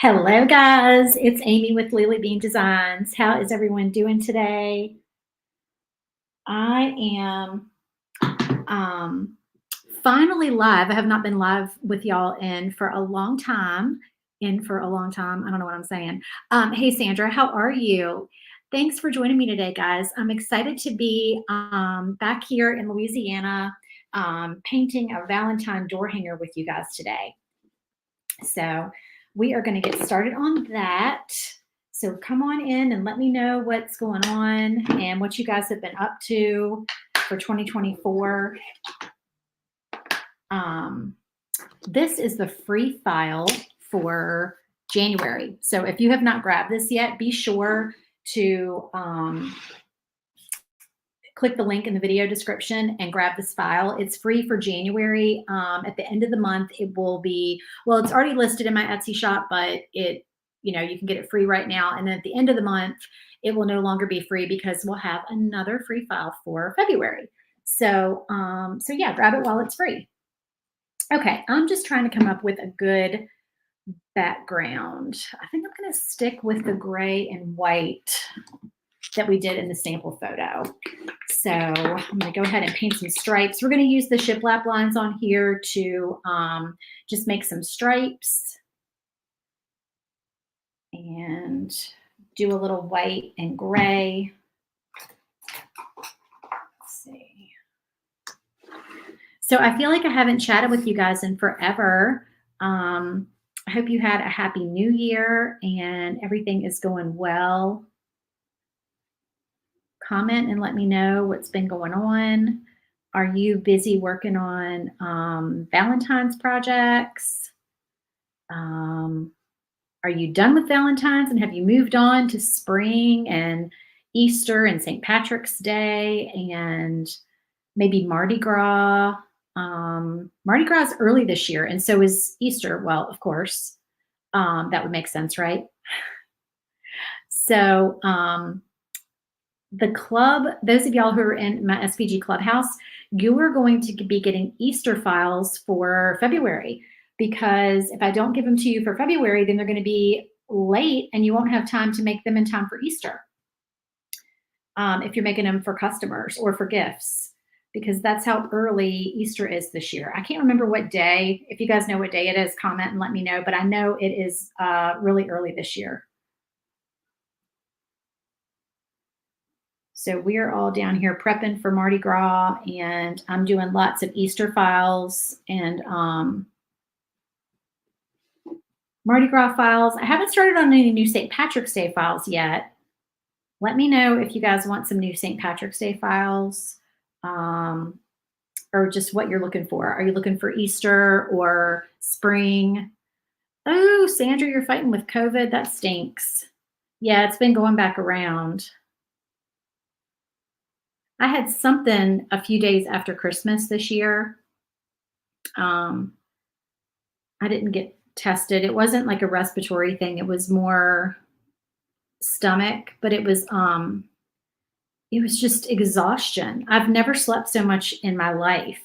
Hello, guys. It's Amy with Lily Bean Designs. How is everyone doing today? I am um, finally live. I have not been live with y'all in for a long time. I don't know what I'm saying. Hey, Sandra, how are you? Thanks for joining me today, guys. I'm excited to be back here in Louisiana painting a Valentine door hanger with you guys today. So we are going to get started on that. So come on in and let me know what's going on and what you guys have been up to for 2024. This is the free file for January. So if you have not grabbed this yet, be sure to click the link in the video description and grab this file. It's free for January. At the end of the month, it will be, well, it's already listed in my Etsy shop, but you can get it free right now. And then at the end of the month, it will no longer be free because we'll have another free file for February. So yeah, grab it while it's free. Okay, I'm just trying to come up with a good background. I think I'm going to stick with the gray and white that we did in the sample photo. So I'm going to go ahead and paint some stripes. We're going to use the shiplap lines on here to just make some stripes and do a little white and gray. Let's see. So I feel like I haven't chatted with you guys in forever. I hope you had a happy new year and everything is going well. Comment and let me know what's been going on. Are you busy working on Valentine's projects? Are you done with Valentine's and have you moved on to spring and Easter and St. Patrick's Day and maybe Mardi Gras? Mardi Gras is early this year, and so is Easter. Well, of course, that would make sense, right? So the club, those of y'all who are in my SPG Clubhouse, you are going to be getting Easter files for February, because if I don't give them to you for February, then they're going to be late and you won't have time to make them in time for Easter. If you're making them for customers or for gifts, because that's how early Easter is this year. I can't remember what day. If you guys know what day it is, comment and let me know, but I know it is really early this year. So we're all down here prepping for Mardi Gras, and I'm doing lots of Easter files and Mardi Gras files. I haven't started on any new St. Patrick's Day files yet. Let me know if you guys want some new St. Patrick's Day files or just what you're looking for. Are you looking for Easter or spring? Oh, Sandra, you're fighting with COVID. That stinks. Yeah, it's been going back around. I had something a few days after Christmas this year. I didn't get tested. It wasn't like a respiratory thing. It was more stomach, but it was just exhaustion. I've never slept so much in my life.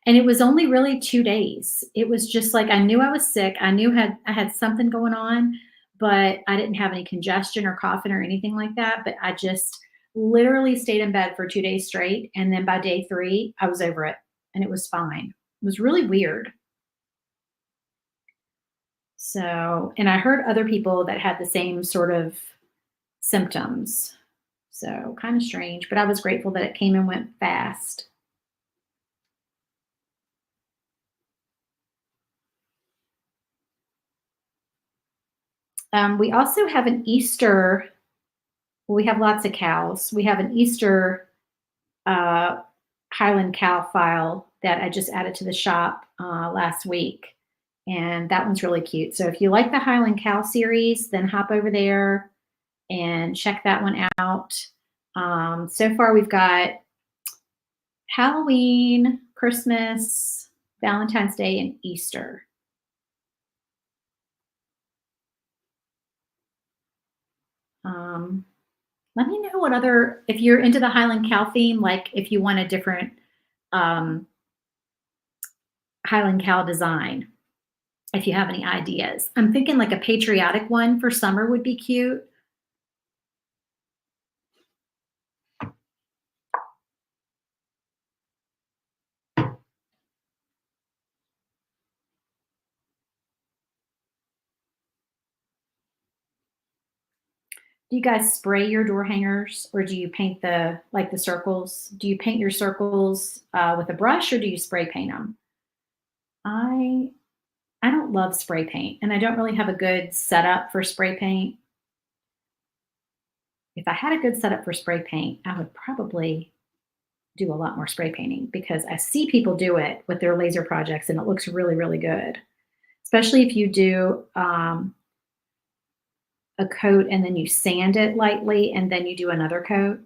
And it was only really 2 days. It was just like I knew I was sick. I knew I had something going on, but I didn't have any congestion or coughing or anything like that. But I just literally stayed in bed for 2 days straight. And then by day 3, I was over it and it was fine. It was really weird. So, and I heard other people that had the same sort of symptoms. So kind of strange, but I was grateful that it came and went fast. We also have an Easter. Well, we have lots of cows. We have an Easter Highland cow file that I just added to the shop last week. And that one's really cute. So if you like the Highland cow series, then hop over there and check that one out. So far we've got Halloween, Christmas, Valentine's Day, and Easter. Let me know what other, if you're into the Highland cow theme, like if you want a different Highland cow design. if you have any ideas. I'm thinking like a patriotic one for summer would be cute. Do you guys spray your door hangers or do you paint the circles? Do you paint your circles with a brush or do you spray paint them? I I don't love spray paint and I don't really have a good setup for spray paint. If I had a good setup for spray paint, I would probably do a lot more spray painting because I see people do it with their laser projects and it looks really, really good. Especially if you do a coat and then you sand it lightly and then you do another coat.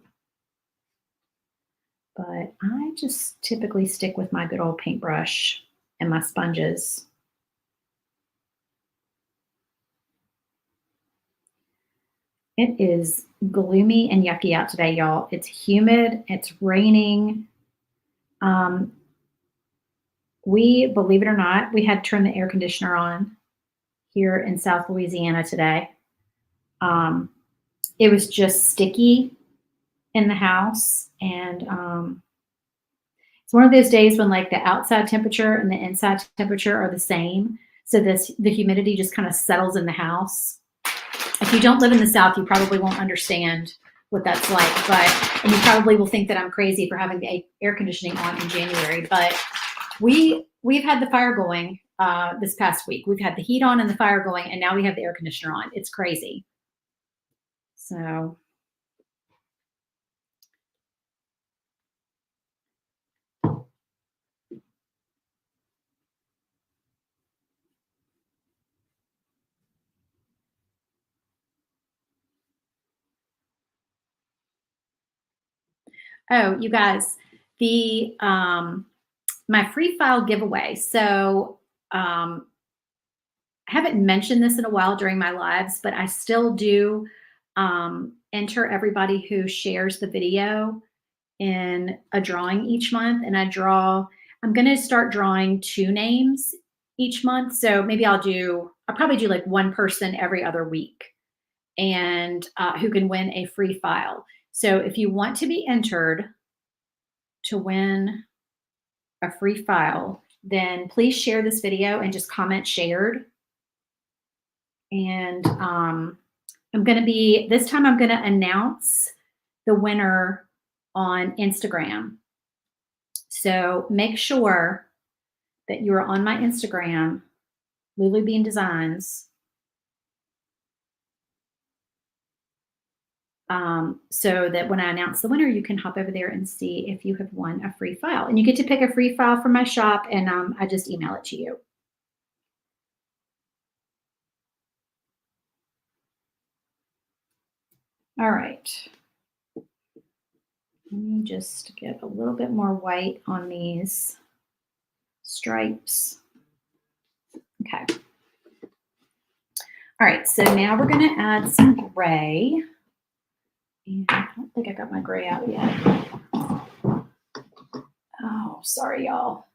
But I just typically stick with my good old paintbrush and my sponges. It is gloomy and yucky out today, y'all. It's humid, it's raining. Um, believe it or not, we had to turn the air conditioner on here in South Louisiana today. Um, it was just sticky in the house. And it's one of those days when like the outside temperature and the inside temperature are the same. So the humidity just kind of settles in the house. If you don't live in the South, you probably won't understand what that's like. And you probably will think that I'm crazy for having the air conditioning on in January. But we've had the fire going this past week. We've had the heat on and the fire going, and now we have the air conditioner on. It's crazy. So oh, you guys, the my free file giveaway. So I haven't mentioned this in a while during my lives, but I still do enter everybody who shares the video in a drawing each month. And I'm going to start drawing 2 names each month. So maybe I'll probably do like one person every other week and who can win a free file. So if you want to be entered to win a free file, then please share this video and just comment shared. And this time I'm going to announce the winner on Instagram. So make sure that you are on my Instagram, Lulu Bean Designs. So that when I announce the winner, you can hop over there and see if you have won a free file. And you get to pick a free file from my shop, and I just email it to you. All right. Let me just get a little bit more white on these stripes. Okay. All right, so now we're going to add some gray. And I don't think I got my gray out yet. Oh, sorry, y'all.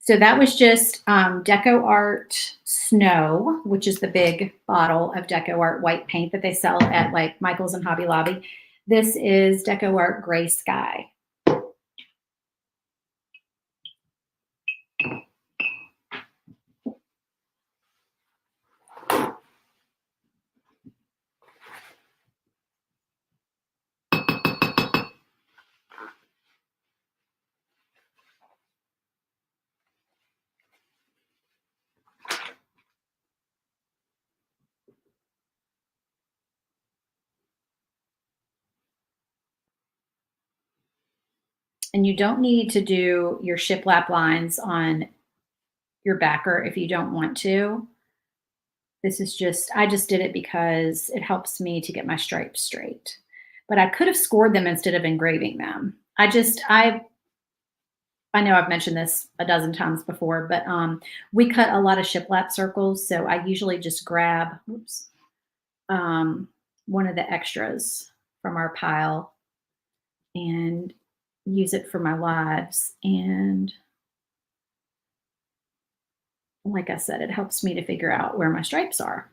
So that was just Deco Art Snow, which is the big bottle of Deco Art white paint that they sell at like Michael's and Hobby Lobby. This is Deco Art Gray Sky. And you don't need to do your shiplap lines on your backer if you don't want to. This is I just did it because it helps me to get my stripes straight. But I could have scored them instead of engraving them. I I know I've mentioned this a dozen times before, but we cut a lot of shiplap circles, so I usually just grab, oops, um, one of the extras from our pile and use it for my lives. And like I said, it helps me to figure out where my stripes are.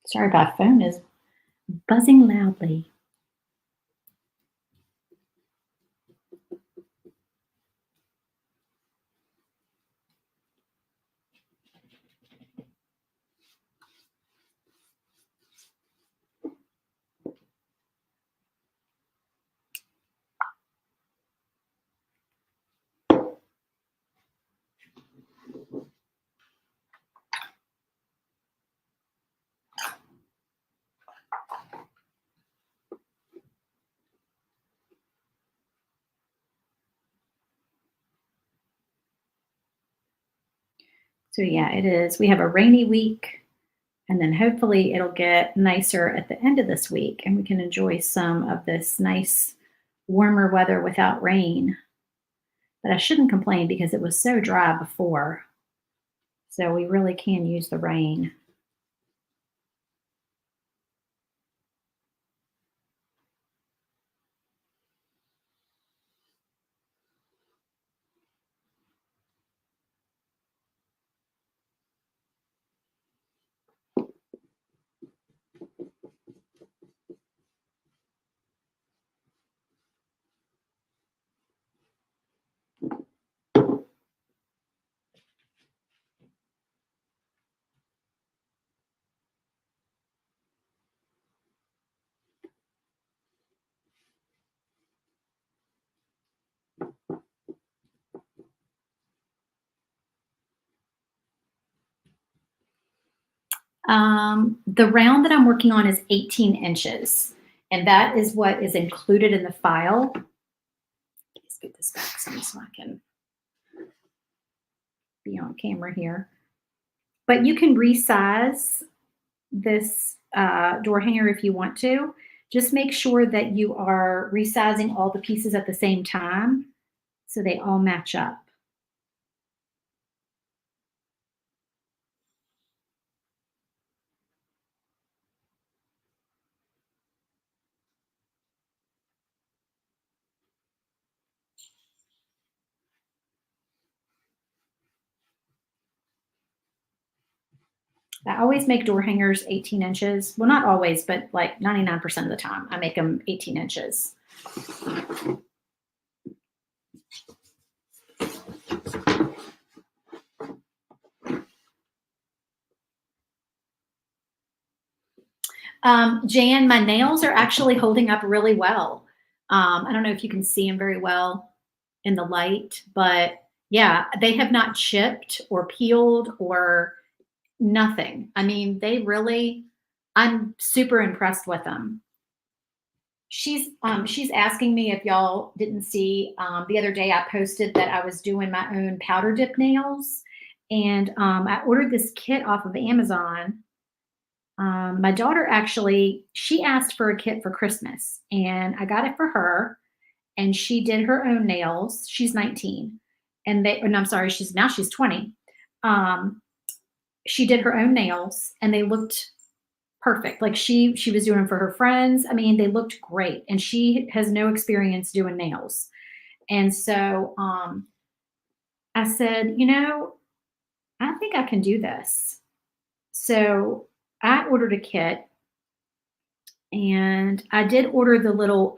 Sorry, my phone is buzzing loudly. So yeah, it is. We have a rainy week, and then hopefully it'll get nicer at the end of this week and we can enjoy some of this nice warmer weather without rain. But I shouldn't complain because it was so dry before. So we really can use the rain. The round that I'm working on is 18 inches, and that is what is included in the file. Let's get this back so I can be on camera here. But you can resize this door hanger if you want to. Just make sure that you are resizing all the pieces at the same time so they all match up. I always make door hangers 18 inches. Well, not always, but like 99% of the time, I make them 18 inches. Jan, my nails are actually holding up really well. I don't know if you can see them very well in the light, but yeah, they have not chipped or peeled or nothing. I mean, they really, I'm super impressed with them. She's asking me if y'all didn't see the other day I posted that I was doing my own powder dip nails, and I ordered this kit off of Amazon. My daughter actually, she asked for a kit for Christmas, and I got it for her. And she did her own nails. She's 19, and I'm sorry, she's 20. Um, she did her own nails, and they looked perfect. Like she was doing them for her friends. I mean, they looked great, and she has no experience doing nails. And so I said, I think I can do this. So I ordered a kit, and I did order the little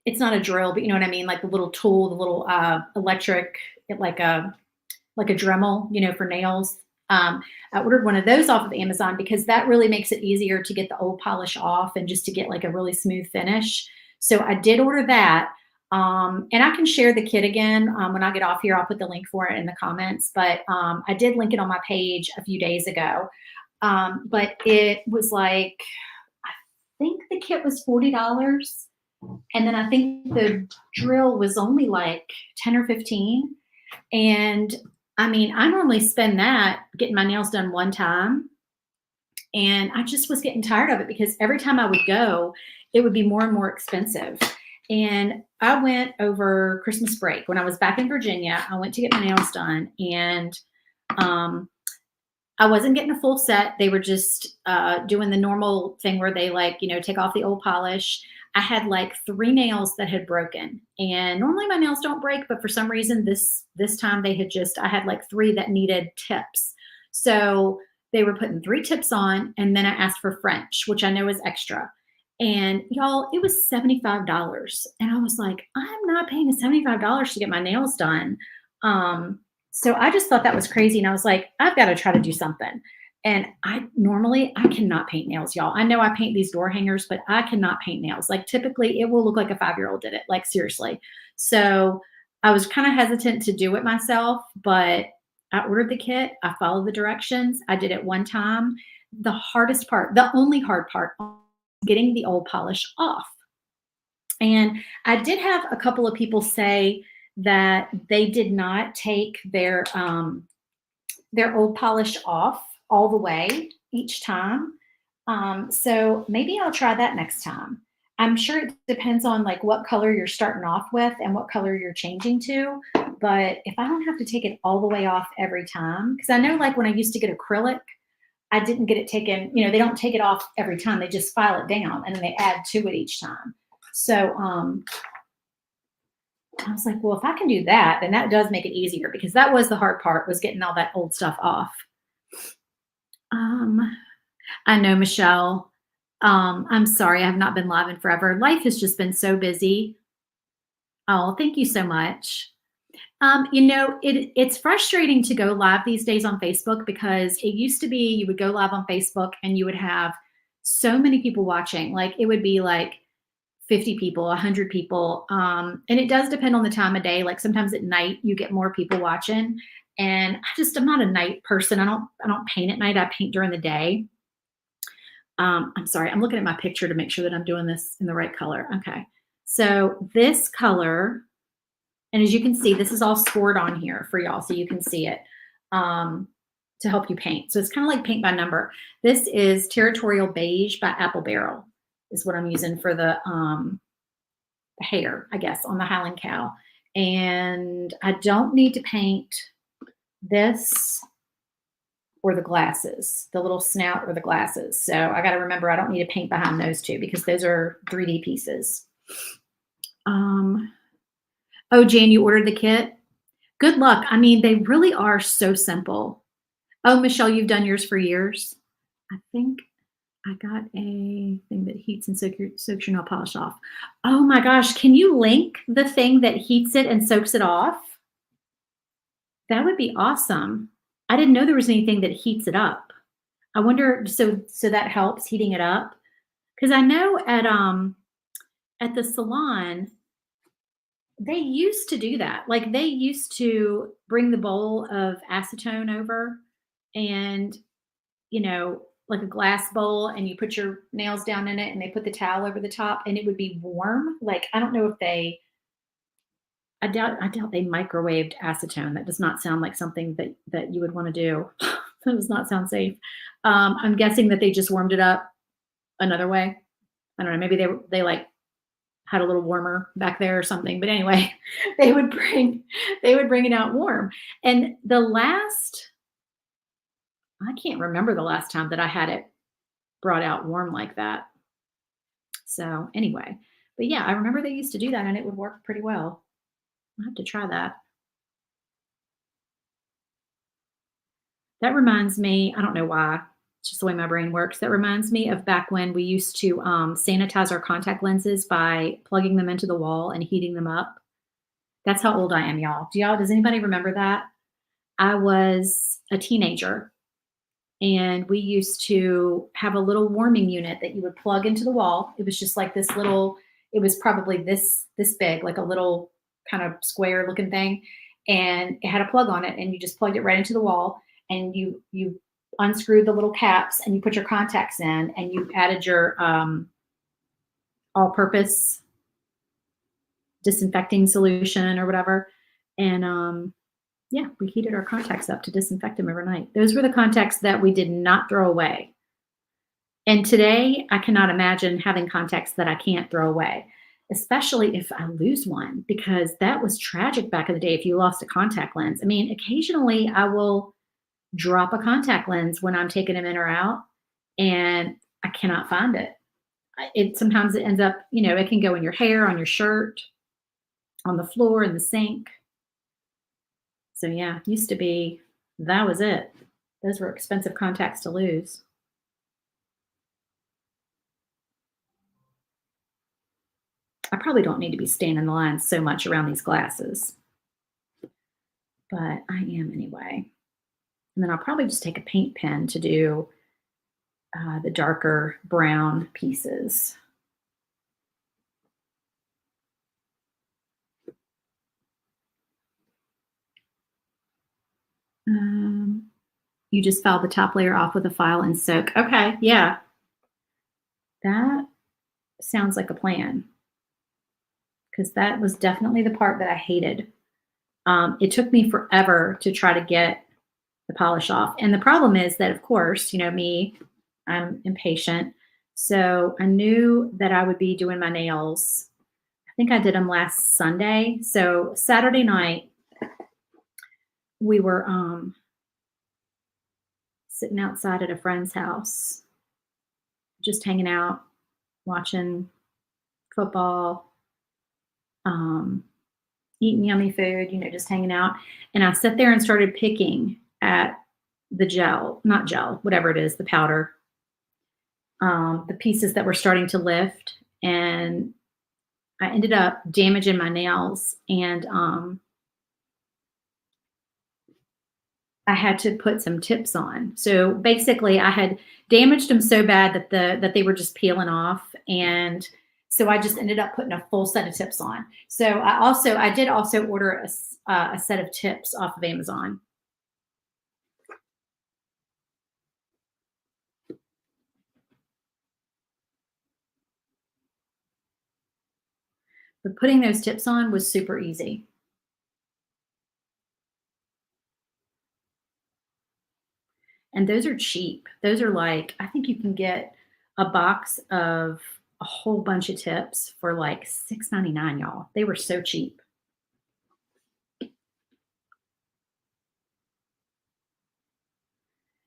it's not a drill, but you know what I mean? Like the little tool, the little electric, like a Dremel, you know, for nails. I ordered one of those off of Amazon because that really makes it easier to get the old polish off and just to get like a really smooth finish. So I did order that. And I can share the kit again when I get off here. I'll put the link for it in the comments. But I did link it on my page a few days ago. But it was like, I think the kit was $40. And then I think the drill was only like 10 or 15. And I mean, I normally spend that getting my nails done one time. And I just was getting tired of it because every time I would go, it would be more and more expensive. And I went over Christmas break when I was back in Virginia. I went to get my nails done, and um, I wasn't getting a full set. They were just doing the normal thing where they like, you know, take off the old polish. I had like 3 nails that had broken, and normally my nails don't break, but for some reason this time they had just I had like 3 that needed tips. So they were putting 3 tips on, and then I asked for French, which I know is extra. And y'all, it was $75. And I was like, I'm not paying $75 to get my nails done. So I just thought that was crazy. And I was like, I've got to try to do something. And I cannot paint nails, y'all. I know I paint these door hangers, but I cannot paint nails. Like typically it will look like a 5-year-old did it, like seriously. So I was kind of hesitant to do it myself, but I ordered the kit. I followed the directions. I did it one time. The hardest part, the only hard part, getting the old polish off. And I did have a couple of people say that they did not take their old polish off all the way each time. So maybe I'll try that next time. I'm sure it depends on like what color you're starting off with and what color you're changing to. But if I don't have to take it all the way off every time, because I know like when I used to get acrylic, I didn't get it taken, you know, they don't take it off every time. They just file it down and then they add to it each time. So I was like, well, if I can do that, then that does make it easier because that was the hard part was getting all that old stuff off. I know, Michelle. I'm sorry, I have not been live in forever. Life has just been so busy. Oh, thank you so much. You know, it's frustrating to go live these days on Facebook because it used to be you would go live on Facebook and you would have so many people watching. Like it would be like 50 people, 100 people. And it does depend on the time of day. Like sometimes at night you get more people watching. And I'm not a night person. I don't paint at night. I paint during the day. I'm sorry, I'm looking at my picture to make sure that I'm doing this in the right color. Okay. So this color, and as you can see, this is all scored on here for y'all so you can see it to help you paint. So it's kind of like paint by number. This is Territorial Beige by Apple Barrel is what I'm using for the hair, I guess, on the Highland Cow. And I don't need to paint this or the glasses, the little snout or the glasses. So I got to remember I don't need to paint behind those 2 because those are 3D pieces. Oh, Jan, you ordered the kit? Good luck. I mean, they really are so simple. Oh, Michelle, you've done yours for years. I think I got a thing that heats and soaks your nail polish off. Oh my gosh, can you link the thing that heats it and soaks it off? That would be awesome. I didn't know there was anything that heats it up. I wonder, so that helps heating it up? Because I know at the salon, they used to do that. Like they used to bring the bowl of acetone over and, you know, like a glass bowl and you put your nails down in it and they put the towel over the top and it would be warm. Like, I don't know if I doubt they microwaved acetone. That does not sound like something that you would want to do. That does not sound safe. I'm guessing that they just warmed it up another way. I don't know. Maybe they like had a little warmer back there or something. But anyway, they would bring it out warm. And I can't remember the last time that I had it brought out warm like that. So anyway, but yeah, I remember they used to do that and it would work pretty well. I'll have to try that. That reminds me, I don't know why, just the way my brain works. That reminds me of back when we used to sanitize our contact lenses by plugging them into the wall and heating them up. That's how old I am, y'all. Does anybody remember that? I was a teenager and we used to have a little warming unit that you would plug into the wall. It was just like this little, it was probably this big, like a little kind of square looking thing. And it had a plug on it and you just plugged it right into the wall and you unscrewed the little caps and you put your contacts in and you added your all-purpose disinfecting solution or whatever. And yeah, we heated our contacts up to disinfect them every night. Those were the contacts that we did not throw away. And today, I cannot imagine having contacts that I can't throw away, especially if I lose one, because that was tragic back in the day if you lost a contact lens. I mean, occasionally I will drop a contact lens when I'm taking them in or out, and I cannot find it. Sometimes it ends up, it can go in your hair, on your shirt, on the floor, in the sink. So yeah, used to be, that was it. Those were expensive contacts to lose. I probably don't need to be standing in the line so much around these glasses, but I am anyway. And then I'll probably just take a paint pen to do the darker brown pieces. You just file the top layer off with a file and soak. Okay, yeah. That sounds like a plan, because that was definitely the part that I hated. It took me forever to try to get the polish off. And the problem is that, of course, me, I'm impatient. So I knew that I would be doing my nails. I think I did them last Sunday. So Saturday night, we were sitting outside at a friend's house, just hanging out, watching football, eating yummy food, just hanging out. And I sat there and started picking at the gel, not gel, whatever it is, the powder, the pieces that were starting to lift. And I ended up damaging my nails, and I had to put some tips on. So basically I had damaged them so bad that they were just peeling off. And so I just ended up putting a full set of tips on. So I did also order a set of tips off of Amazon. But putting those tips on was super easy. And those are cheap. Those are like, I think you can get a box of a whole bunch of tips for like $6.99, y'all. They were so cheap.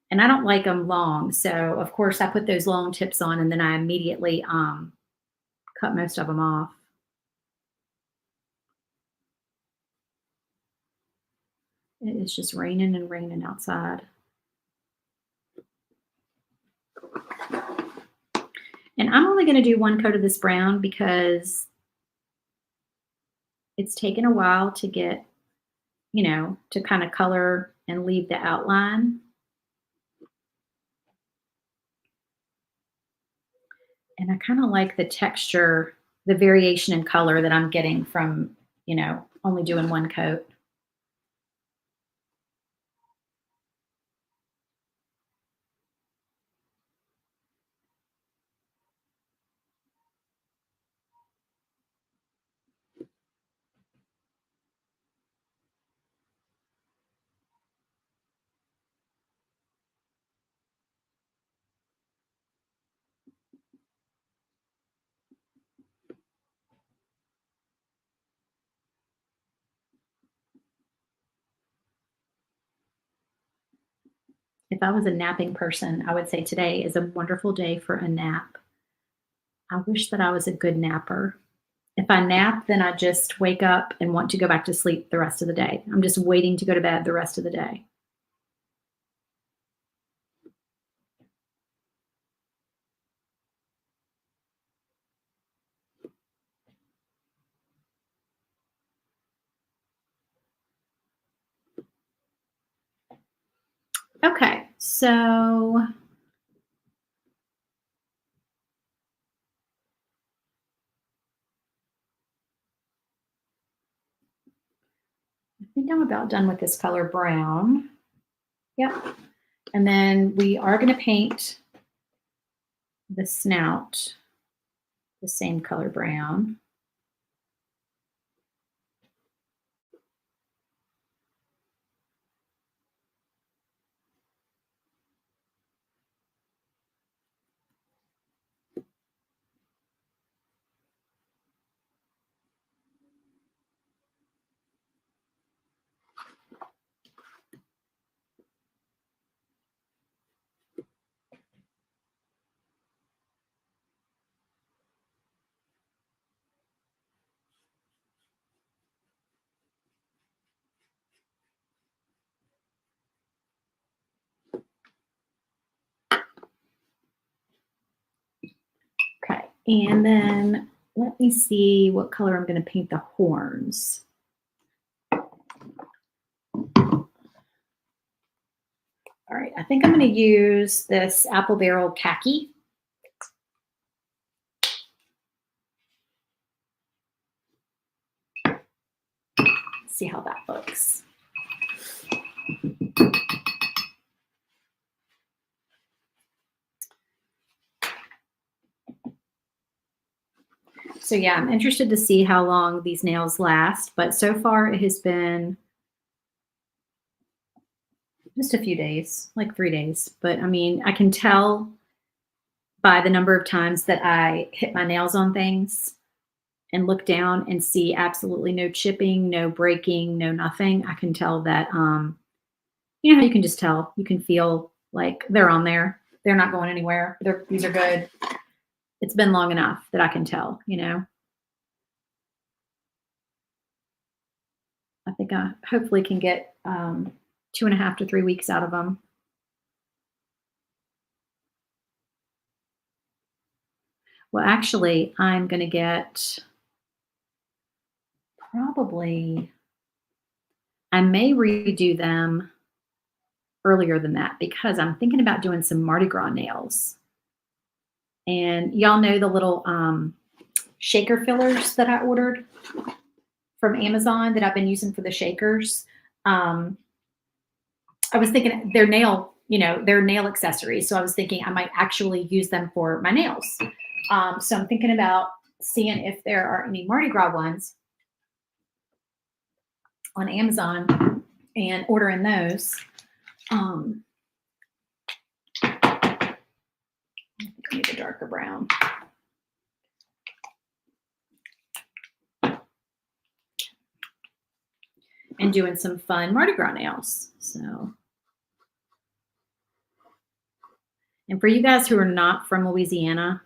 And I don't like them long. So of course I put those long tips on and then I immediately cut most of them off. It is just raining and raining outside. And I'm only going to do one coat of this brown because it's taken a while to get, to kind of color and leave the outline. And I kind of like the texture, the variation in color that I'm getting from, only doing one coat. If I was a napping person, I would say today is a wonderful day for a nap. I wish that I was a good napper. If I nap, then I just wake up and want to go back to sleep the rest of the day. I'm just waiting to go to bed the rest of the day. Okay, so I think I'm about done with this color brown. Yep. And then we are going to paint the snout the same color brown. Okay, and then let me see what color I'm going to paint the horns. All right, I think I'm going to use this apple barrel khaki. See how that looks. So yeah, I'm interested to see how long these nails last, but so far it has been just a few days, like 3 days. But I mean, I can tell by the number of times that I hit my nails on things and look down and see absolutely no chipping, no breaking, no nothing. I can tell that, you know how you can just tell, you can feel like they're on there. They're not going anywhere. These are good. It's been long enough that I can tell, you know. I think I hopefully can get 2.5 to 3 weeks out of them. Well, actually, I'm going to get probably, I may redo them earlier than that because I'm thinking about doing some Mardi Gras nails. And y'all know the little shaker fillers that I ordered from Amazon that I've been using for the shakers. Um, I was thinking they're nail, you know, they're nail accessories. So I was thinking I might actually use them for my nails. So I'm thinking about seeing if there are any Mardi Gras ones on Amazon and ordering those. I think I need a darker brown. And doing some fun Mardi Gras nails. So, and for you guys who are not from Louisiana,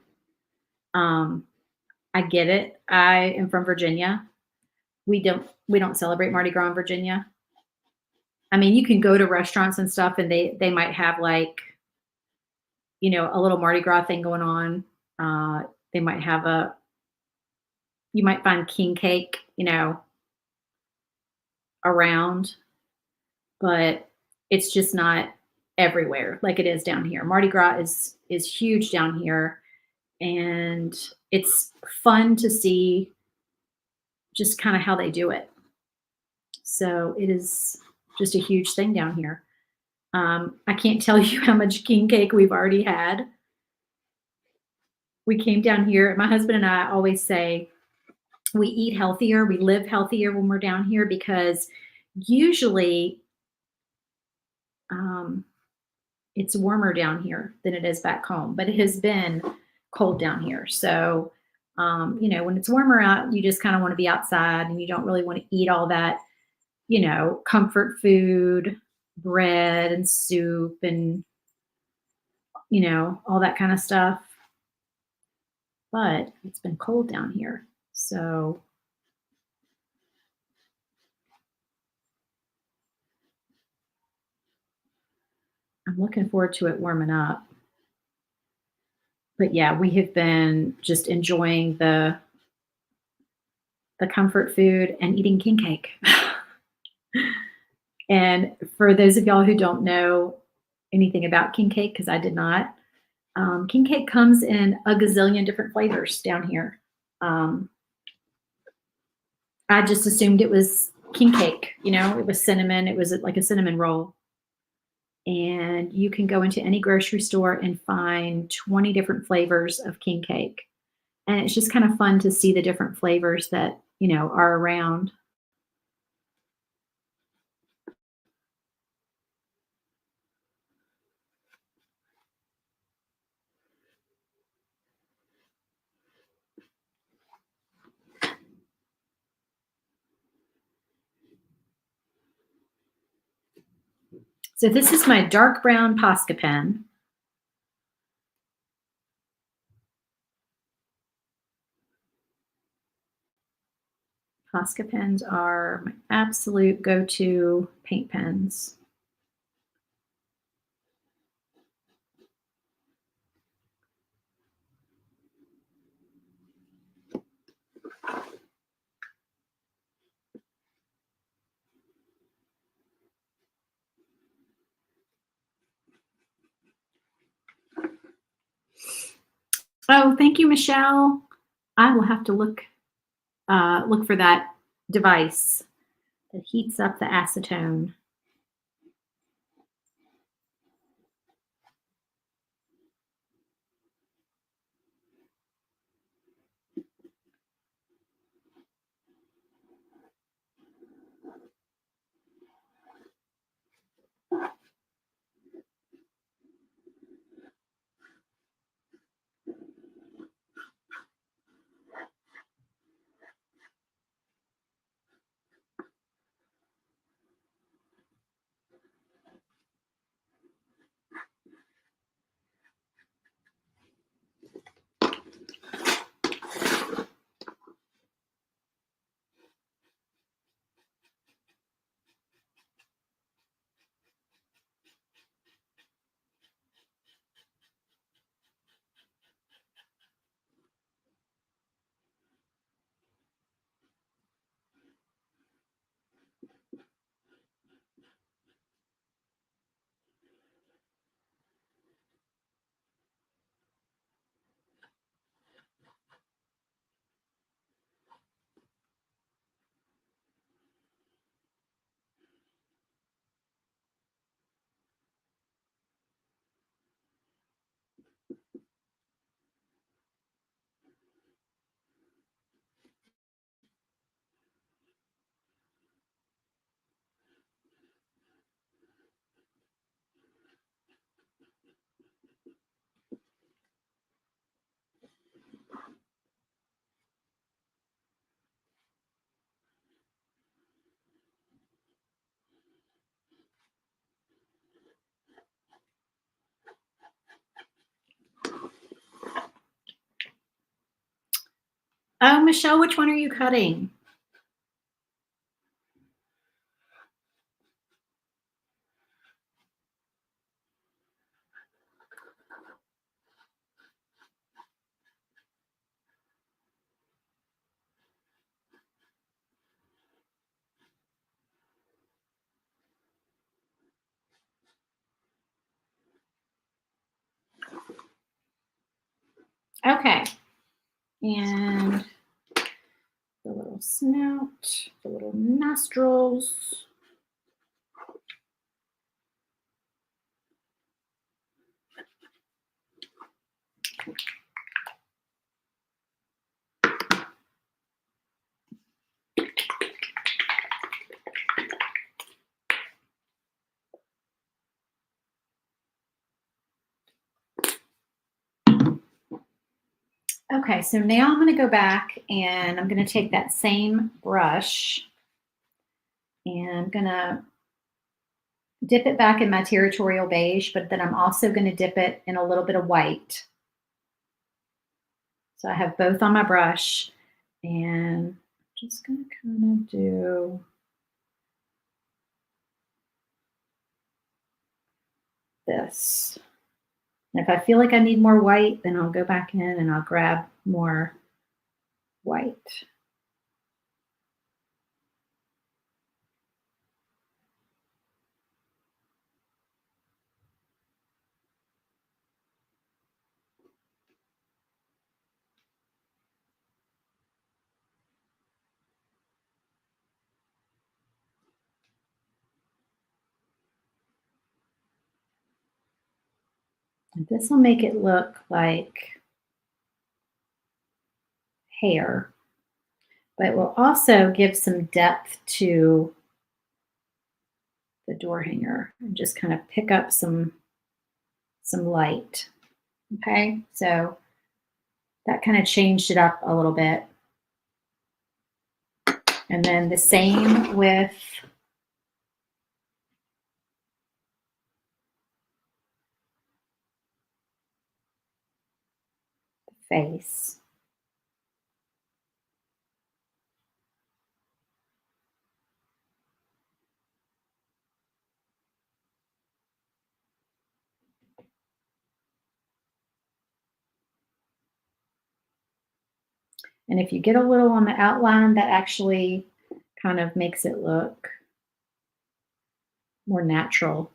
I get it. I am from Virginia. We don't celebrate Mardi Gras in Virginia. I mean, you can go to restaurants and stuff, and they might have like, you know, a little Mardi Gras thing going on. They might have you might find king cake, you know, around, but it's just not everywhere like it is down here. Mardi Gras is huge down here, and it's fun to see just kind of how they do it. So it is just a huge thing down here. I can't tell you how much king cake we've already had. We came down here. My husband and I always say we eat healthier, we live healthier when we're down here because usually um, it's warmer down here than it is back home, but it has been cold down here. So, you know, when it's warmer out, you just kind of want to be outside and you don't really want to eat all that, you know, comfort food, bread and soup and, you know, all that kind of stuff. But it's been cold down here. So I'm looking forward to it warming up. But yeah, we have been just enjoying the comfort food and eating king cake. And for those of y'all who don't know, anything about king cake because I did not. King cake comes in a gazillion different flavors down here. I just assumed it was king cake, it was cinnamon. It was like a cinnamon roll. And you can go into any grocery store and find 20 different flavors of king cake. And it's just kind of fun to see the different flavors that, are around. So this is my dark brown Posca pen. Posca pens are my absolute go-to paint pens. Oh, thank you, Michelle. I will have to look for that device that heats up the acetone. Oh, Michelle, which one are you cutting? Okay. And the little snout, the little nostrils. Okay, so now I'm going to go back and I'm going to take that same brush and I'm going to dip it back in my territorial beige, but then I'm also going to dip it in a little bit of white. So I have both on my brush and I'm just going to kind of do this. And if I feel like I need more white, then I'll go back in and I'll grab more white. This will make it look like hair, but it will also give some depth to the door hanger and just kind of pick up some light. Okay, so that kind of changed it up a little bit. And then the same with the face. And if you get a little on the outline, that actually kind of makes it look more natural.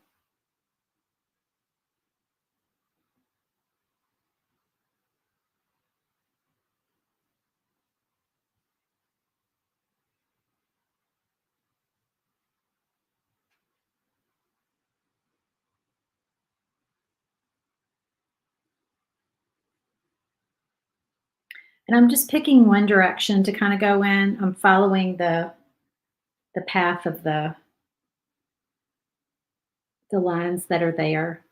And I'm just picking one direction to kind of go in. I'm following the path of the lines that are there.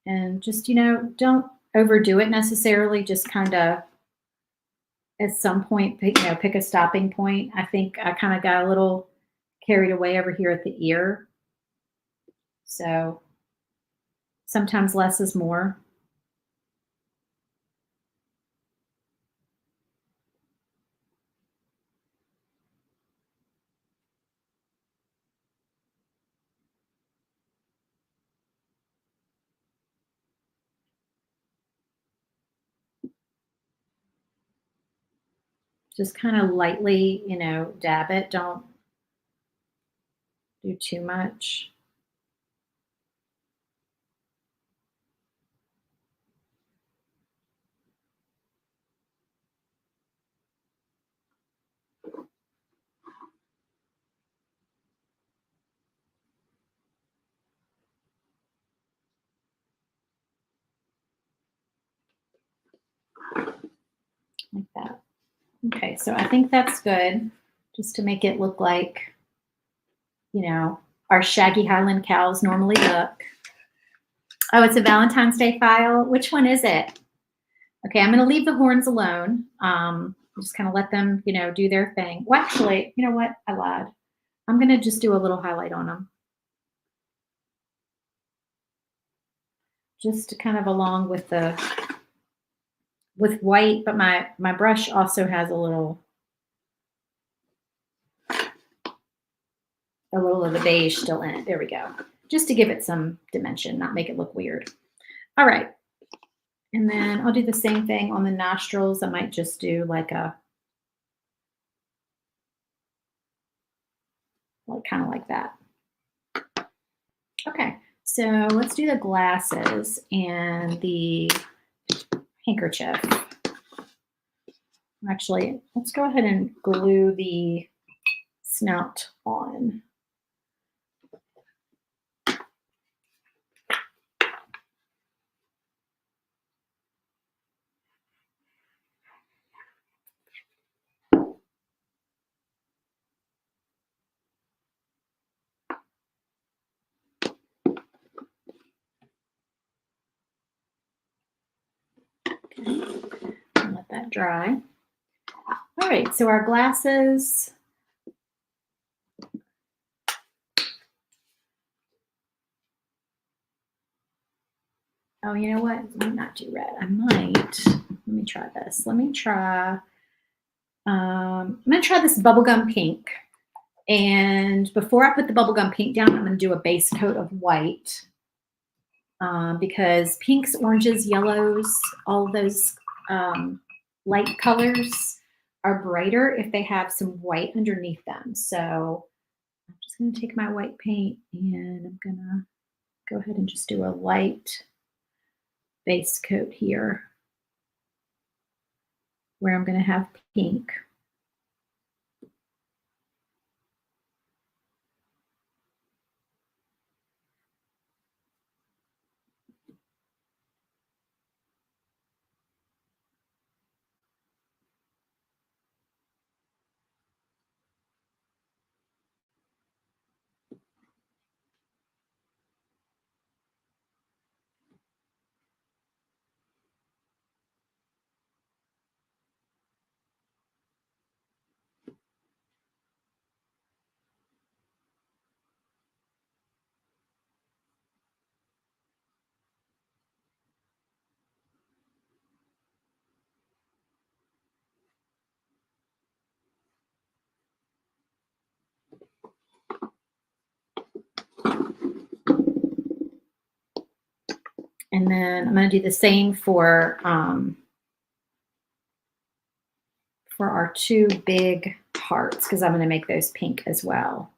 And just, don't overdo it necessarily, just kind of at some point pick a stopping point. I think I kind of got a little carried away over here at the ear. So sometimes less is more. Just kind of lightly, dab it. Don't do too much. Like that. Okay, so I think that's good, just to make it look like, our shaggy Highland cows normally look. Oh, it's a Valentine's Day file. Which one is it? Okay, I'm going to leave the horns alone. Just kind of let them, do their thing. Well, actually, you know what? I lied. I'm going to just do a little highlight on them. Just kind of along with with white, but my brush also has a little of the beige still in it. There we go. Just to give it some dimension, not make it look weird. All right. And then I'll do the same thing on the nostrils. I might just do like kind of like that. Okay. So let's do the glasses and the handkerchief. Actually, let's go ahead and glue the snout on. Let that dry. All right, so our glasses. Oh, you know what? I might not do red. I might. Let me try this. Let me try. I'm going to try this bubblegum pink. And before I put the bubblegum pink down, I'm going to do a base coat of white. Because pinks, oranges, yellows, all those light colors are brighter if they have some white underneath them. So I'm just going to take my white paint and I'm going to go ahead and just do a light base coat here where I'm going to have pink. And then I'm going to do the same for our two big hearts, because I'm going to make those pink as well.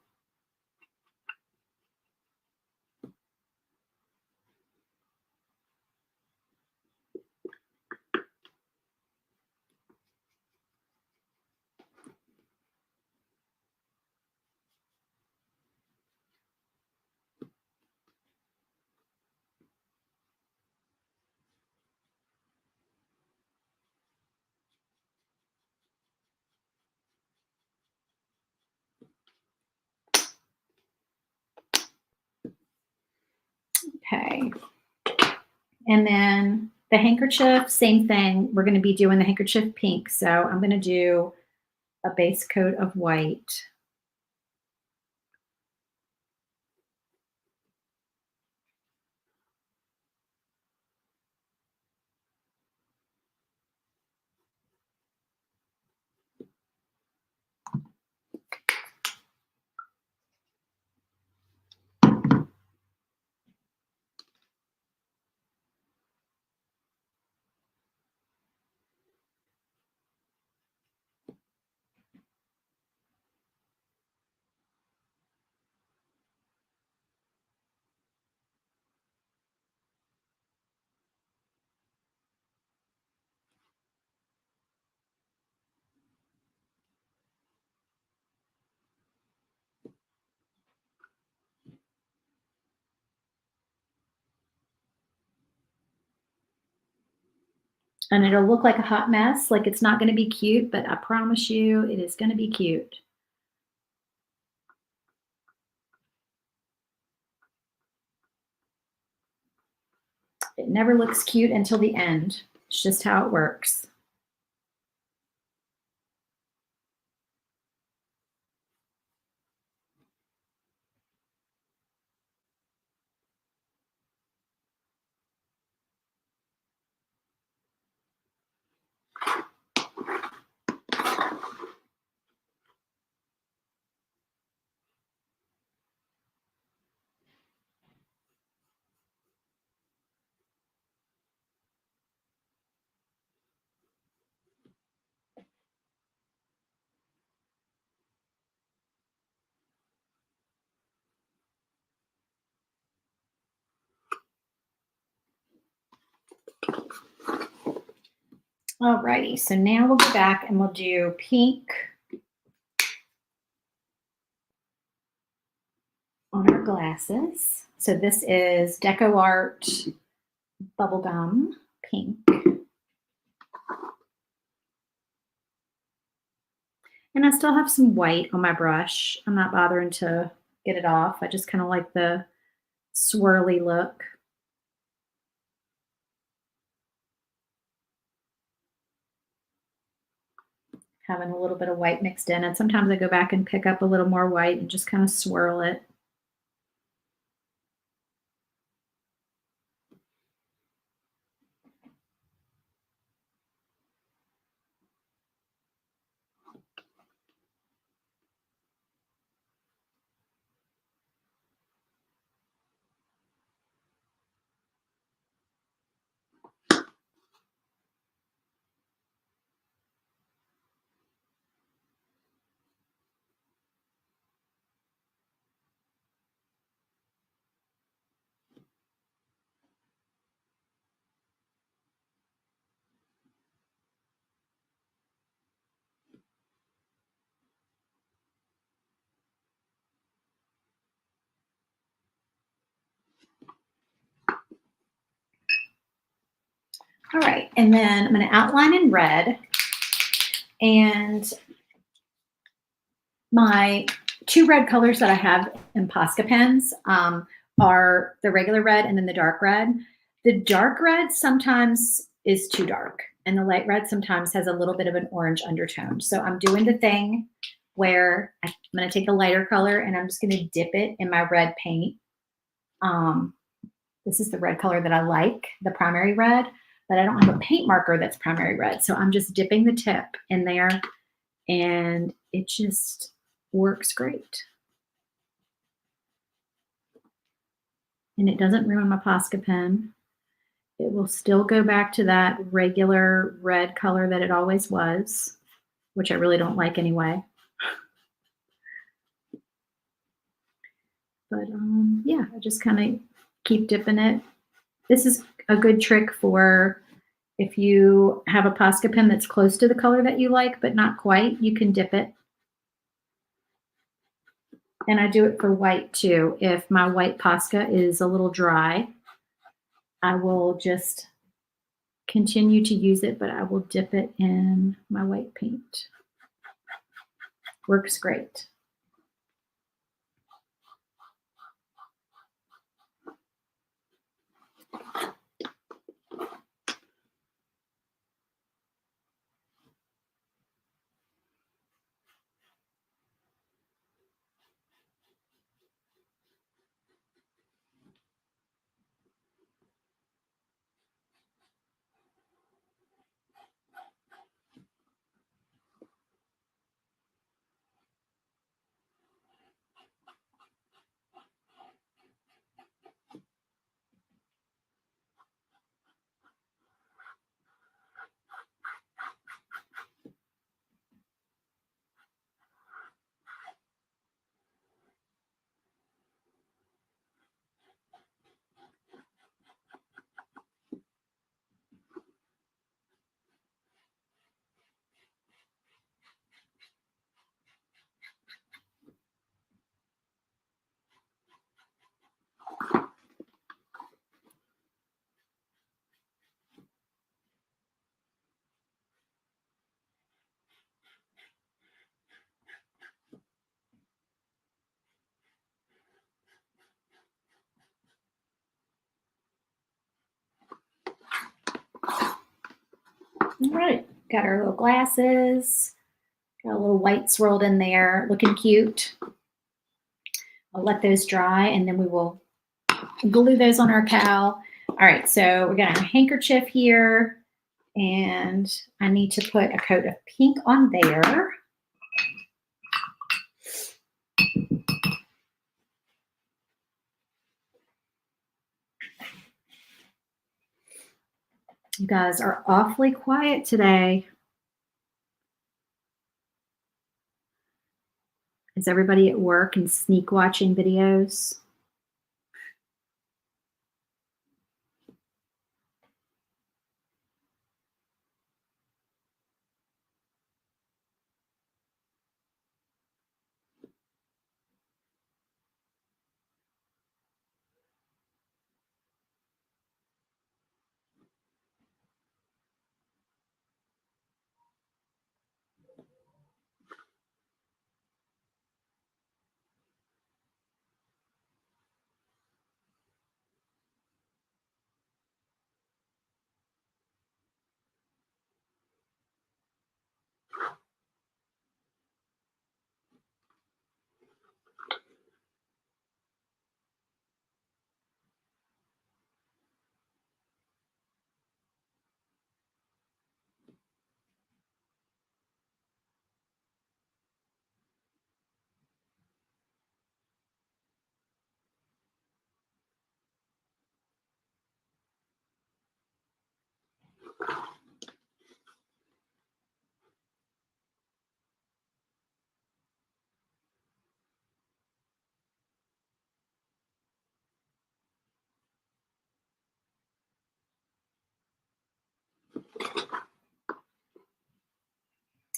Okay. And then the handkerchief, same thing. We're going to be doing the handkerchief pink. So I'm going to do a base coat of white. And it'll look like a hot mess, like it's not going to be cute, but I promise you it is going to be cute. It never looks cute until the end. It's just how it works. Alrighty, so now we'll go back and we'll do pink on our glasses. So this is Deco Art Bubblegum Pink. And I still have some white on my brush. I'm not bothering to get it off. I just kind of like the swirly look. Having a little bit of white mixed in. And sometimes I go back and pick up a little more white and just kind of swirl it. All right, and then I'm going to outline in red. And my two red colors that I have in Posca pens are the regular red and then the dark red. The dark red sometimes is too dark, and the light red sometimes has a little bit of an orange undertone. So I'm doing the thing where I'm going to take a lighter color and I'm just going to dip it in my red paint. This is the red color that I like, the primary red, but I don't have a paint marker that's primary red. So I'm just dipping the tip in there, and it just works great. And it doesn't ruin my Posca pen. It will still go back to that regular red color that it always was, which I really don't like anyway. But yeah, I just kind of keep dipping it. This is a good trick for if you have a Posca pen that's close to the color that you like, but not quite, you can dip it. And I do it for white too. If my white Posca is a little dry, I will just continue to use it, but I will dip it in my white paint. Works great. All right, got our little glasses, got a little white swirled in there, looking cute. I'll let those dry and then we will glue those on our cowl. All right, so we got our handkerchief here and I need to put a coat of pink on there. You guys are awfully quiet today. Is everybody at work and sneak watching videos?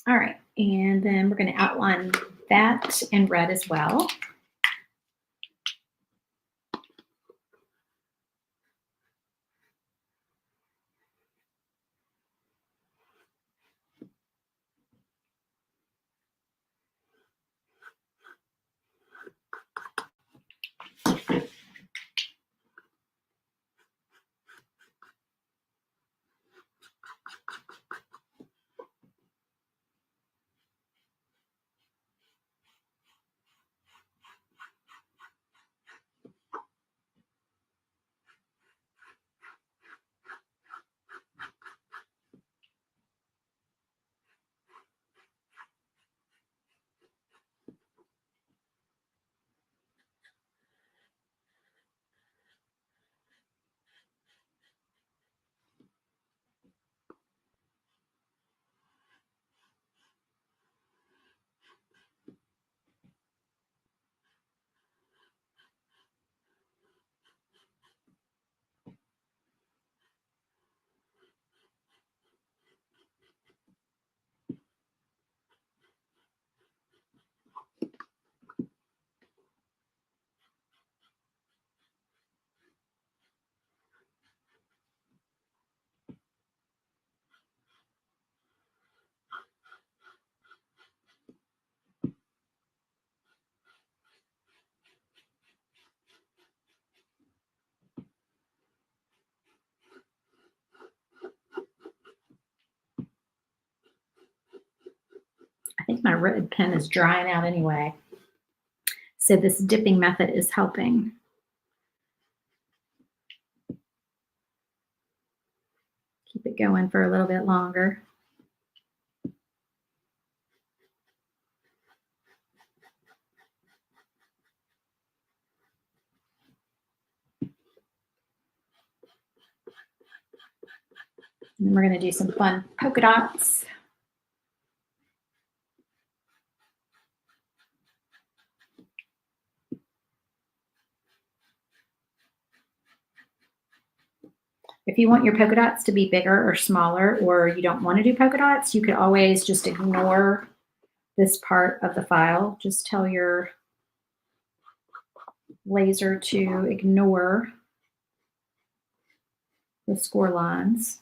All right, and then we're going to outline that in red as well. My red pen is drying out anyway. So this dipping method is helping. Keep it going for a little bit longer. And we're going to do some fun polka dots. If you want your polka dots to be bigger or smaller, or you don't want to do polka dots, you could always just ignore this part of the file. Just tell your laser to ignore the score lines.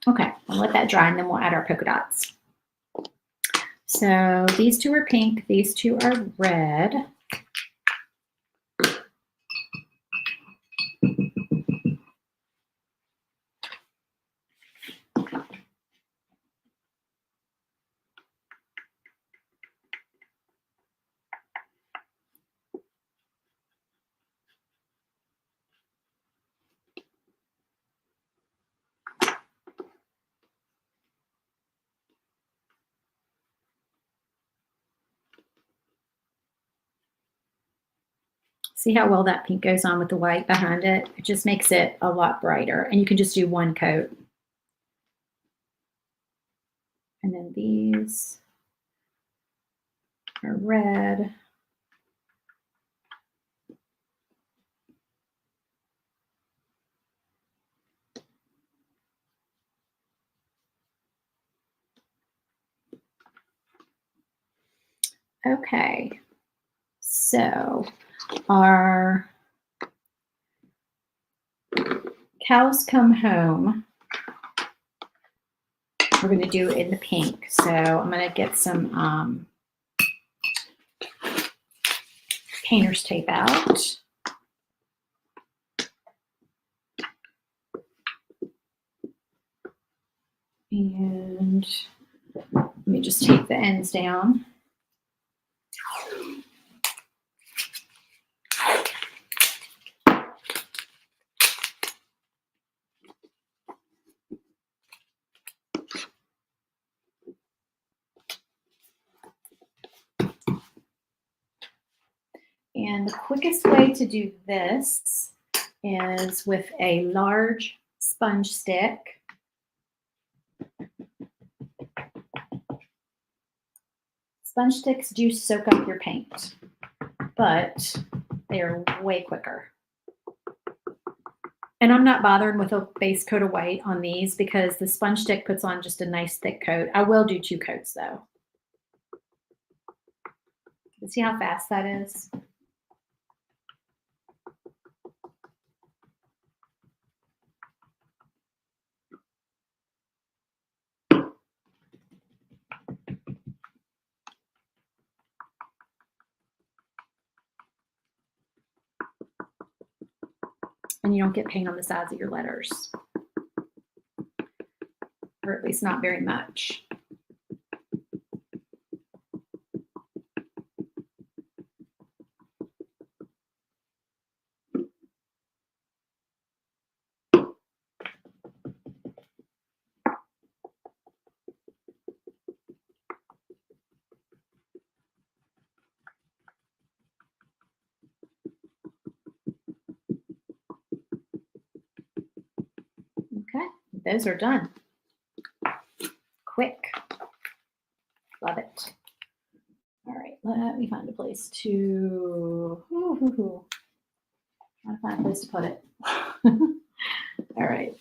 Okay, I'll let that dry and then we'll add our polka dots. So these two are pink, these two are red. See how well that pink goes on with the white behind it? It just makes it a lot brighter. And you can just do one coat. And then these are red. Okay, so our Cows Come Home, we're going to do it in the pink. So I'm going to get some painter's tape out. And let me just tape the ends down. And the quickest way to do this is with a large sponge stick. Sponge sticks do soak up your paint, but they are way quicker. And I'm not bothering with a base coat of white on these because the sponge stick puts on just a nice thick coat. I will do 2 coats though. See how fast that is? And you don't get paint on the sides of your letters, or at least not very much. Okay, those are done. Quick. Love it. All right. let me find a place to, trying to find a place to put it. All right.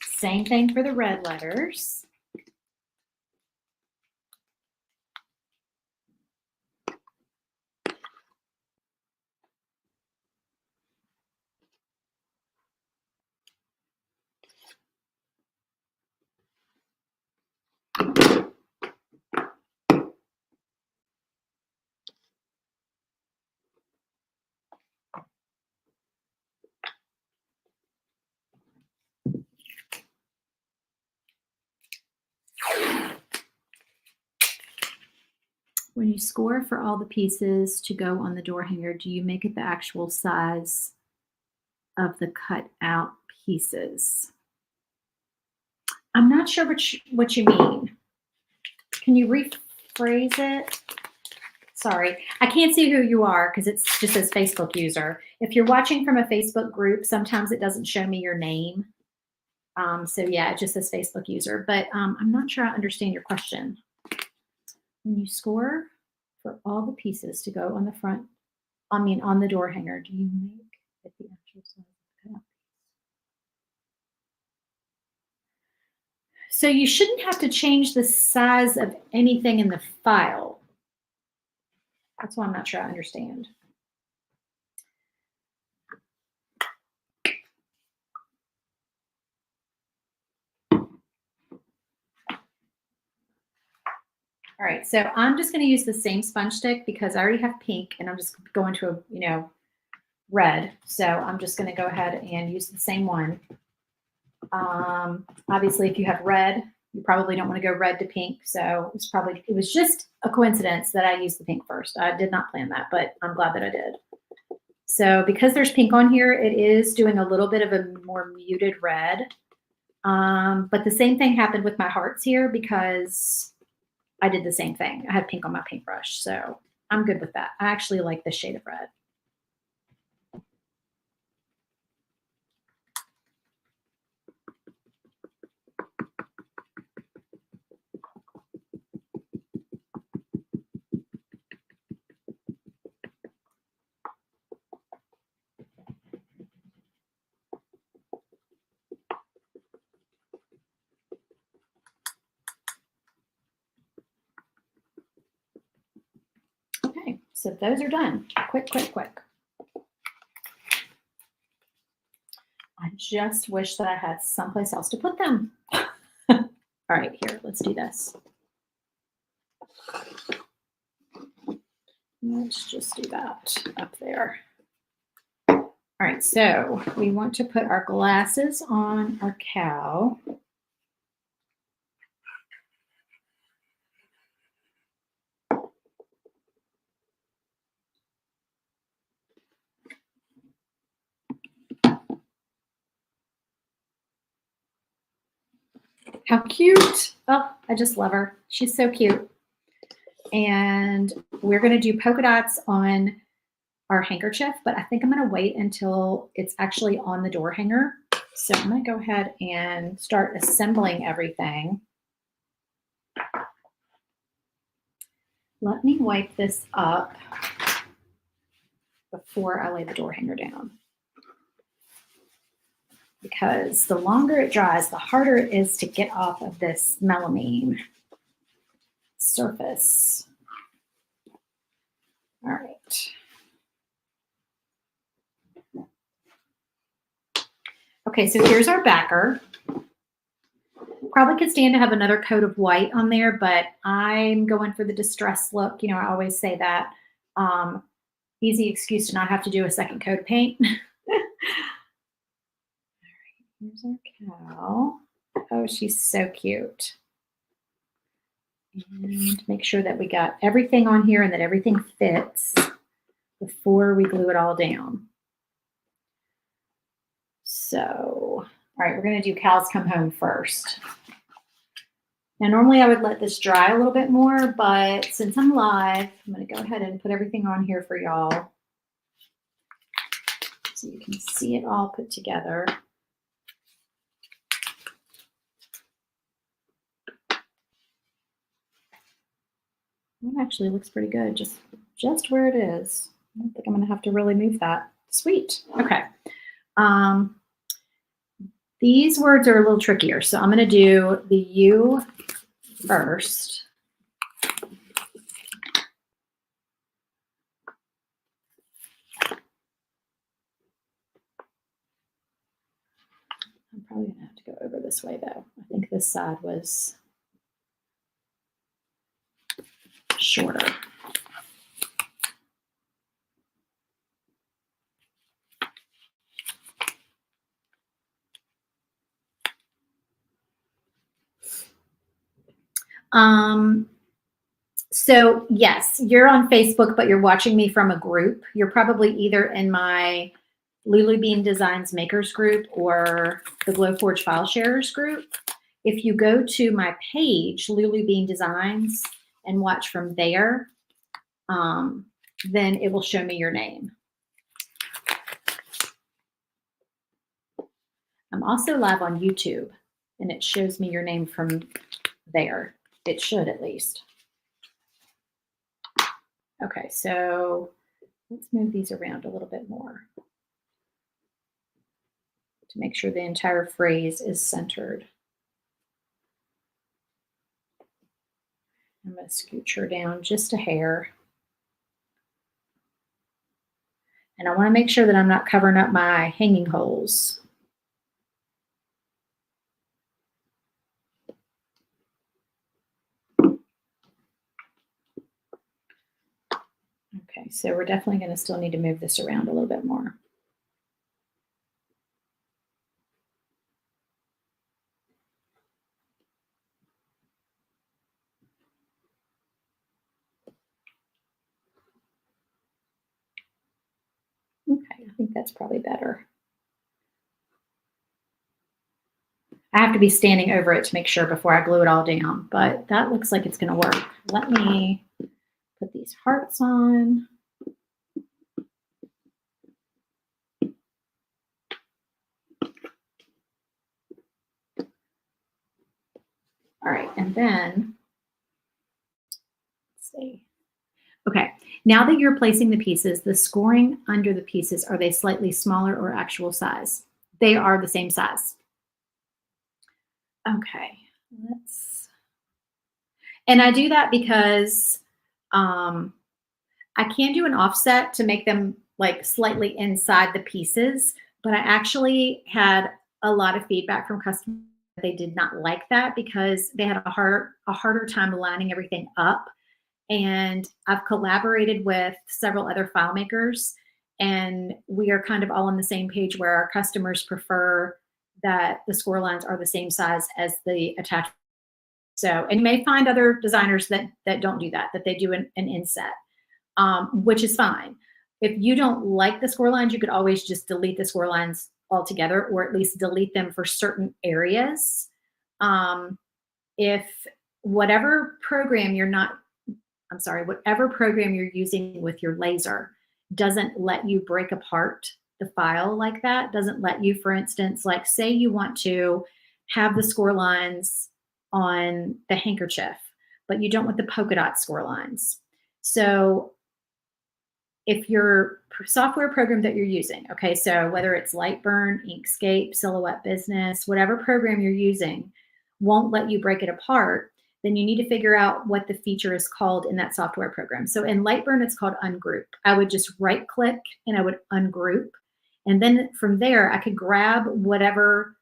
Same thing for the red letters. When you score for all the pieces to go on the door hanger, do you make it the actual size of the cut out pieces? I'm not sure what you mean. Can you rephrase it? Sorry, I can't see who you are because it just says Facebook user. If you're watching from a Facebook group, sometimes it doesn't show me your name. So yeah, it just says Facebook user, but I'm not sure I understand your question. When you score for all the pieces to go on the front, on the door hanger, do you make it the actual size of the cutout? So you shouldn't have to change the size of anything in the file. That's why I'm not sure I understand. All right, so I'm just going to use the same sponge stick because I already have pink and I'm just going to a, red. So I'm just going to go ahead and use the same one. Obviously, if you have red, you probably don't want to go red to pink. So it was just a coincidence that I used the pink first. I did not plan that, but I'm glad that I did. So because there's pink on here, it is doing a little bit of a more muted red. But the same thing happened with my hearts here because I did the same thing. I had pink on my paintbrush, so I'm good with that. I actually like this shade of red. Okay, so those are done. Quick, quick, quick. I just wish that I had someplace else to put them. All right, here, let's do this. Let's just do that up there. All right, so we want to put our glasses on our cow. How cute. Oh, I just love her. She's so cute. And we're going to do polka dots on our handkerchief, but I think I'm going to wait until it's actually on the door hanger. So I'm going to go ahead and start assembling everything. Let me wipe this up before I lay the door hanger down, because the longer it dries, the harder it is to get off of this melamine surface. All right. Okay, so here's our backer. Probably could stand to have another coat of white on there, but I'm going for the distressed look. I always say that. Easy excuse to not have to do a second coat of paint. All right, here's our cow. Oh, she's so cute. And make sure that we got everything on here and that everything fits before we glue it all down. So, all right, we're going to do Cows Come Home first. Now, normally I would let this dry a little bit more, but since I'm live, I'm going to go ahead and put everything on here for y'all so you can see it all put together. It actually looks pretty good, just where it is. I don't think I'm gonna have to really move that. Sweet. Okay. Um, these words are a little trickier, so I'm gonna do the U first. I'm probably gonna have to go over this way though. I think this side was shorter. So yes, you're on Facebook, but you're watching me from a group. You're probably either in my Lulu Bean Designs Makers group or the Glowforge File Sharers group. If you go to my page, Lulu Bean Designs, and watch from there, then it will show me your name. I'm also live on YouTube, and it shows me your name from there. It should, at least. Okay, so let's move these around a little bit more to make sure the entire phrase is centered. I'm going to scooch her down just a hair. And I want to make sure that I'm not covering up my hanging holes. Okay, so we're definitely going to still need to move this around a little bit more. Okay, I think that's probably better. I have to be standing over it to make sure before I glue it all down, but that looks like it's going to work. Let me put these hearts on. All right, and then, let's see. Okay, now that you're placing the pieces, the scoring under the pieces, are they slightly smaller or actual size? They are the same size. Okay, and I do that because I can do an offset to make them like slightly inside the pieces, but I actually had a lot of feedback from customers that they did not like that because they had a harder time lining everything up. And I've collaborated with several other file makers, and we are kind of all on the same page where our customers prefer that the score lines are the same size as the attachment. So, and you may find other designers that don't do that, that they do an inset, which is fine. If you don't like the score lines, you could always just delete the score lines altogether, or at least delete them for certain areas. If whatever program whatever program you're using with your laser doesn't let you break apart the file like that, doesn't let you, for instance, like say you want to have the score lines on the handkerchief, but you don't want the polka dot score lines. So if your software program that you're using, okay, so whether it's Lightburn, Inkscape, Silhouette Business, whatever program you're using won't let you break it apart, then you need to figure out what the feature is called in that software program. So in Lightburn, it's called ungroup. I would just right click and I would ungroup. And then from there, I could grab whatever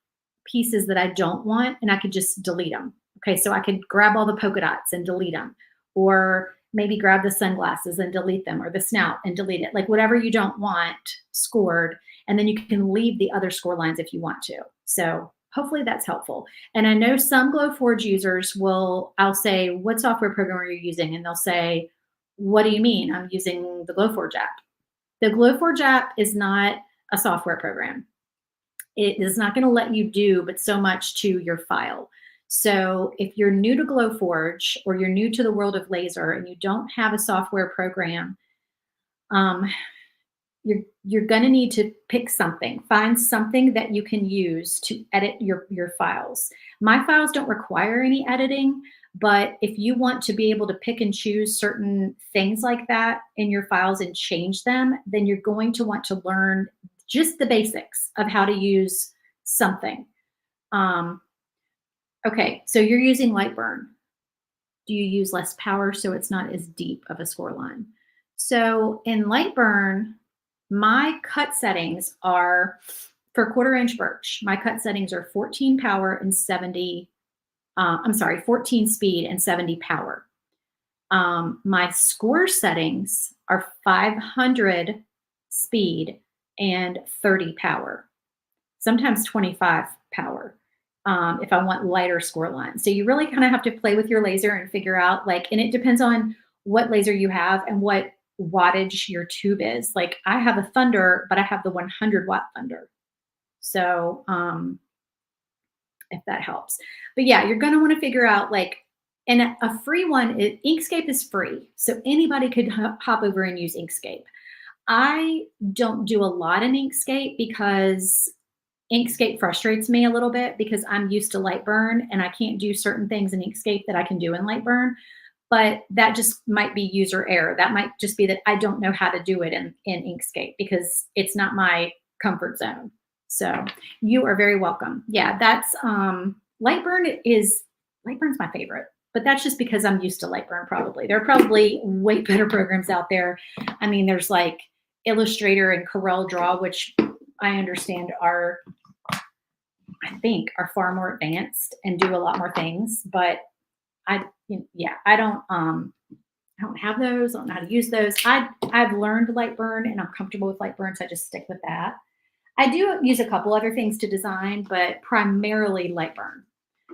pieces that I don't want and I could just delete them. Okay, so I could grab all the polka dots and delete them, or maybe grab the sunglasses and delete them, or the snout and delete it, like whatever you don't want scored. And then you can leave the other score lines if you want to. So hopefully that's helpful. And I know some Glowforge users I'll say, what software program are you using? And they'll say, what do you mean? I'm using the Glowforge app. The Glowforge app is not a software program. It is not going to let you do but so much to your file. So if you're new to Glowforge or you're new to the world of laser and you don't have a software program, you're going to need to pick something. Find something that you can use to edit your files. My files don't require any editing. But if you want to be able to pick and choose certain things like that in your files and change them, then you're going to want to learn just the basics of how to use something. Um, okay, so you're using Lightburn. Do you use less power so it's not as deep of a score line? So in Lightburn, my cut settings are for 1/4 inch birch. My cut settings are 14 power and 70. I'm sorry, 14 speed and 70 power. My score settings are 500 speed and 30 power, sometimes 25 power, if I want lighter score lines. So you really kind of have to play with your laser and figure out like, and it depends on what laser you have and what wattage your tube is. Like I have a Thunder, but I have the 100-watt Thunder. So if that helps. But yeah, you're going to want to figure out like, and a free one, Inkscape is free. So anybody could hop over and use Inkscape. I don't do a lot in Inkscape because Inkscape frustrates me a little bit because I'm used to Lightburn and I can't do certain things in Inkscape that I can do in Lightburn. But that just might be user error. That might just be that I don't know how to do it in Inkscape because it's not my comfort zone. So you are very welcome. Yeah, that's Lightburn's my favorite, but that's just because I'm used to Lightburn probably. There are probably way better programs out there. I mean, there's like Illustrator and Corel Draw, which I understand are, I think, are far more advanced and do a lot more things, but I don't have those. I don't know how to use those. I've learned Lightburn and I'm comfortable with Lightburn, so I just stick with that. I do use a couple other things to design, but primarily Lightburn.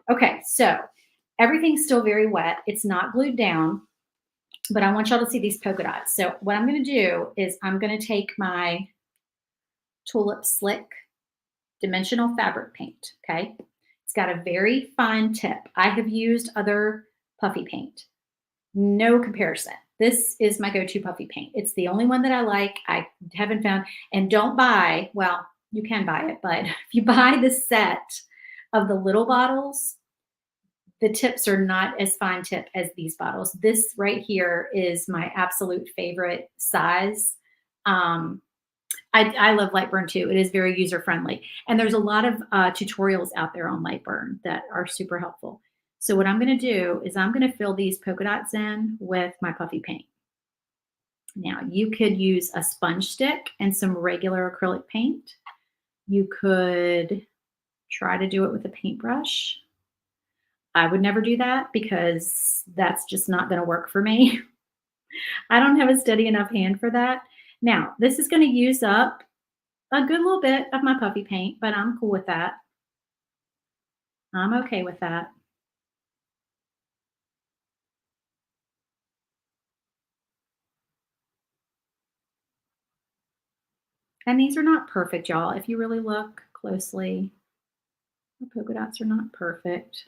Okay, so everything's still very wet. It's not glued down, but I want y'all to see these polka dots. So what I'm going to do is I'm going to take my Tulip Slick dimensional fabric paint, okay? It's got a very fine tip. I have used other puffy paint. No comparison. This is my go-to puffy paint. It's the only one that I like. I haven't found, and don't buy, well, you can buy it, but if you buy the set of the little bottles, the tips are not as fine tip as these bottles. This right here is my absolute favorite size. I love Lightburn too. It is very user-friendly. And there's a lot of tutorials out there on Lightburn that are super helpful. So what I'm going to do is I'm going to fill these polka dots in with my puffy paint. Now you could use a sponge stick and some regular acrylic paint. You could try to do it with a paintbrush. I would never do that because that's just not going to work for me. I don't have a steady enough hand for that. Now, this is going to use up a good little bit of my puffy paint, but I'm cool with that. I'm okay with that. And these are not perfect, y'all. If you really look closely, the polka dots are not perfect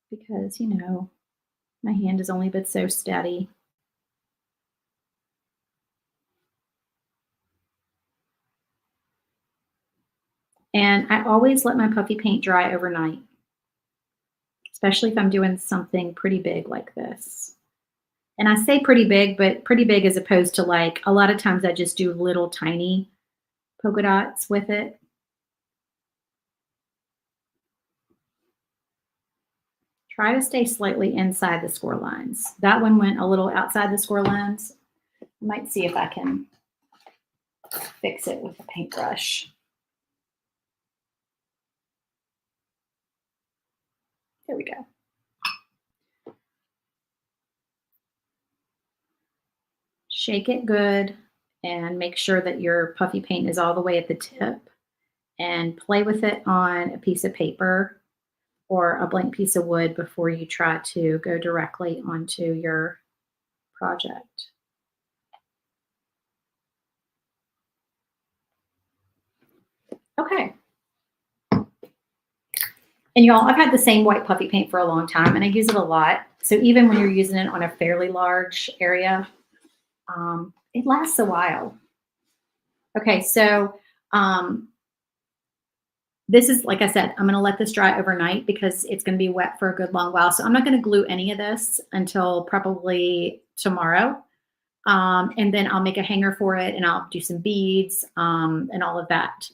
because, you know, my hand has only been so steady. And I always let my puffy paint dry overnight, especially if I'm doing something pretty big like this. And I say pretty big, but pretty big as opposed to like a lot of times I just do little tiny polka dots with it. Try to stay slightly inside the score lines. That one went a little outside the score lines. I might see if I can fix it with a paintbrush. There we go. Shake it good and make sure that your puffy paint is all the way at the tip and play with it on a piece of paper or a blank piece of wood before you try to go directly onto your project. Okay. And y'all, I've had the same white puffy paint for a long time and I use it a lot. So even when you're using it on a fairly large area, it lasts a while. Okay, so This is, like I said, I'm gonna let this dry overnight because it's gonna be wet for a good long while. So I'm not gonna glue any of this until probably tomorrow. And then I'll make a hanger for it and I'll do some beads and all of that.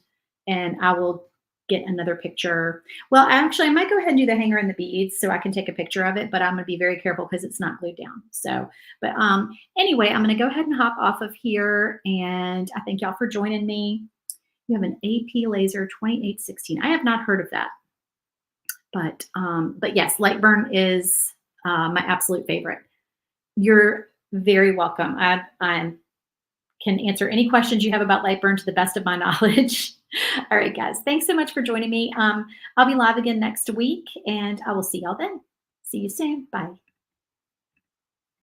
And I will get another picture. Well, actually, I might go ahead and do the hanger and the beads so I can take a picture of it, but I'm going to be very careful because it's not glued down. So, but anyway, I'm going to go ahead and hop off of here. And I thank y'all for joining me. You have an AP Laser 2816. I have not heard of that. But yes, Lightburn is my absolute favorite. You're very welcome. I can answer any questions you have about Lightburn to the best of my knowledge. All right, guys. Thanks so much for joining me. I'll be live again next week, and I will see y'all then. See you soon. Bye.